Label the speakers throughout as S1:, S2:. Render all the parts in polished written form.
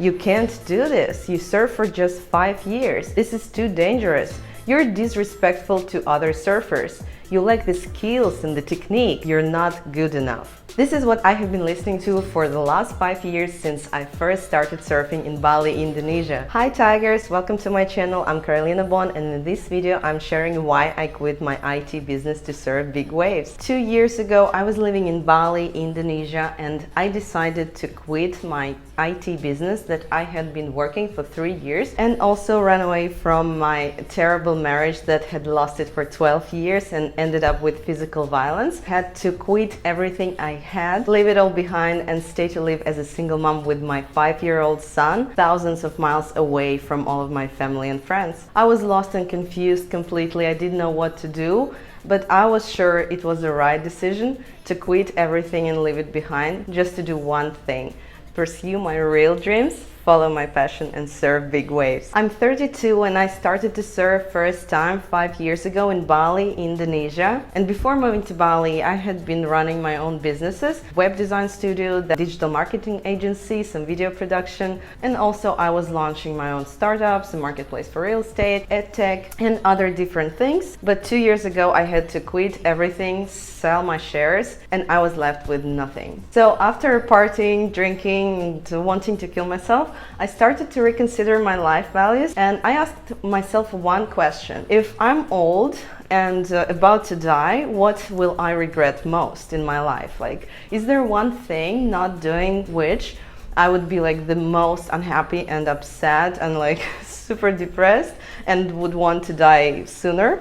S1: You can't do this. You surf for just 5 years. This is too dangerous. You're disrespectful to other surfers. You lack the skills and the technique. You're not good enough. This is what I have been listening to for the last 5 years since I first started surfing in Bali, Indonesia. Hi Tigers, welcome to my channel. I'm Carolina Bon, and in this video I'm sharing why I quit my IT business to surf big waves. 2 years ago I was living in Bali, Indonesia, and I decided to quit my IT business that I had been working for 3 years, and also run away from my terrible marriage that had lasted for 12 years and ended up with physical violence. Had to quit everything I had, leave it all behind, and stay to live as a single mom with my 5-year-old son, thousands of miles away from all of my family and friends. I was lost and confused completely. I didn't know what to do, but I was sure it was the right decision to quit everything and leave it behind, just to do one thing: pursue my real dreams, follow my passion, and surf big waves. I'm 32 and I started to surf first time 5 years ago in Bali, Indonesia. And before moving to Bali, I had been running my own businesses, web design studio, the digital marketing agency, some video production, and also I was launching my own startups, a marketplace for real estate, edtech, and other different things. But 2 years ago, I had to quit everything, sell my shares, and I was left with nothing. So after partying, drinking, and wanting to kill myself, I started to reconsider my life values, and I asked myself one question: if I'm old and about to die, what will I regret most in my life? Like, is there one thing not doing which I would be like the most unhappy and upset and like super depressed and would want to die sooner?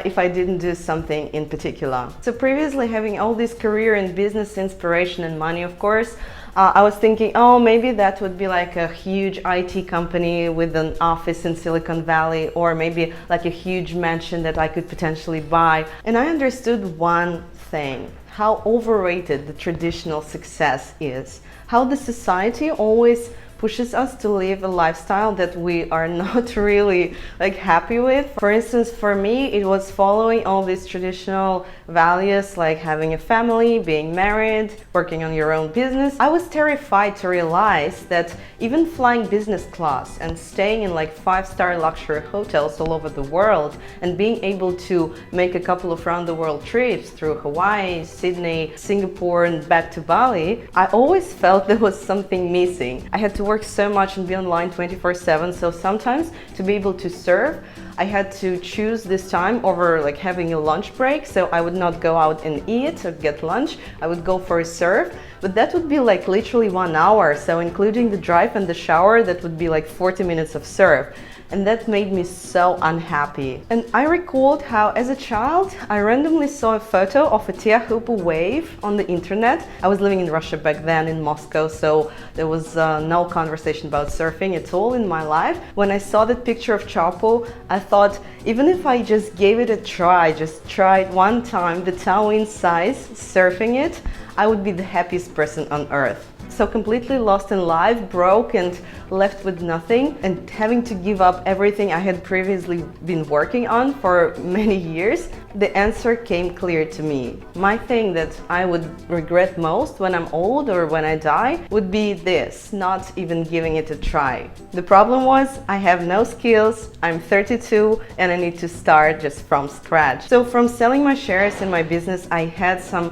S1: If I didn't do something in particular. So previously, having all this career and business inspiration and money, of course, I was thinking, oh, maybe that would be like a huge IT company with an office in Silicon Valley, or maybe like a huge mansion that I could potentially buy. And I understood one thing: how overrated the traditional success is, how the society always pushes us to live a lifestyle that we are not really like happy with. For instance, for me, it was following all these traditional values like having a family, being married, working on your own business. I was terrified to realize that even flying business class and staying in like 5-star luxury hotels all over the world and being able to make a couple of round the world trips through Hawaii, Sydney, Singapore, and back to Bali, I always felt there was something missing. I had to work so much and be online 24/7, so sometimes to be able to surf, I had to choose this time over like having a lunch break. So I would not go out and eat or get lunch, I would go for a surf, but that would be like literally 1 hour, so including the drive and the shower, that would be like 40 minutes of surf. And that made me so unhappy. And I recalled how as a child I randomly saw a photo of a Tiahupu wave on the internet. I was living in Russia back then, in Moscow, so there was no conversation about surfing at all in my life. When I saw that picture of Chapo, I thought, even if I just gave it a try, just tried one time the Tawin size surfing it, I would be the happiest person on earth. So completely lost in life, broke and left with nothing, and having to give up everything I had previously been working on for many years, the answer came clear to me. My thing that I would regret most when I'm old or when I die would be this: not even giving it a try. The problem was I have no skills, I'm 32, and I need to start just from scratch. So from selling my shares in my business, I had some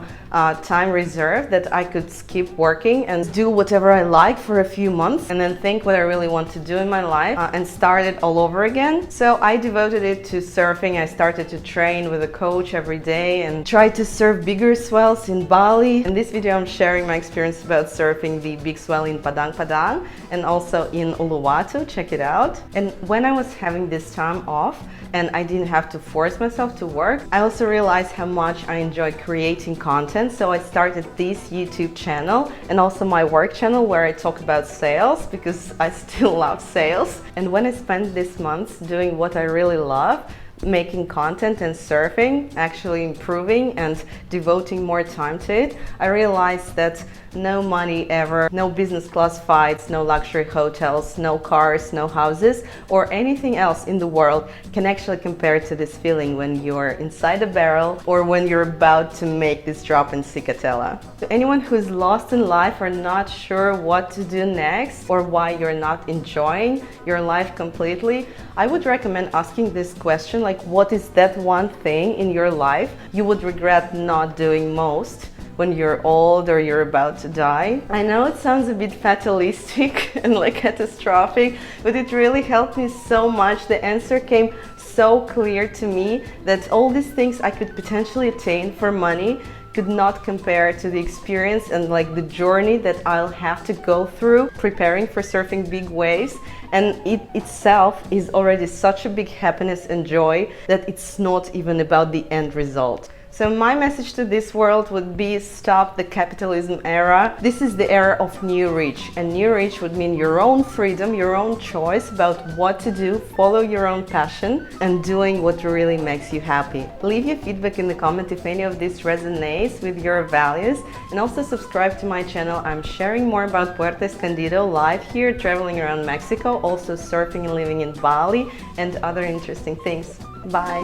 S1: time reserved that I could skip working and do whatever I like for a few months, and then think what I really want to do in my life and start it all over again. So I devoted it to surfing. I started to train with a coach every day and tried to surf bigger swells in Bali. In this video I'm sharing my experience about surfing the big swell in Padang Padang and also in Uluwatu. Check it out. And when I was having this time off and I didn't have to force myself to work, I also realized how much I enjoy creating content. So I started this YouTube channel and also my work channel where I talk about sales, because I still love sales. And when I spent this month doing what I really love, making content and surfing, actually improving and devoting more time to it, I realized that no money ever, no business class flights, no luxury hotels, no cars, no houses, or anything else in the world can actually compare to this feeling when you're inside a barrel or when you're about to make this drop in cicatella. To anyone who's lost in life or not sure what to do next or why you're not enjoying your life completely, I would recommend asking this question, like, what is that one thing in your life you would regret not doing most when you're old or you're about to die? I know it sounds a bit fatalistic and like catastrophic, but it really helped me so much. The answer came so clear to me that all these things I could potentially attain for money could not compare to the experience and like the journey that I'll have to go through preparing for surfing big waves. And it itself is already such a big happiness and joy that it's not even about the end result. So my message to this world would be, stop the capitalism era. This is the era of new rich, and new rich would mean your own freedom, your own choice about what to do, follow your own passion, and doing what really makes you happy. Leave your feedback in the comment if any of this resonates with your values, and also subscribe to my channel. I'm sharing more about Puerto Escondido, life here, traveling around Mexico, also surfing and living in Bali, and other interesting things. Bye!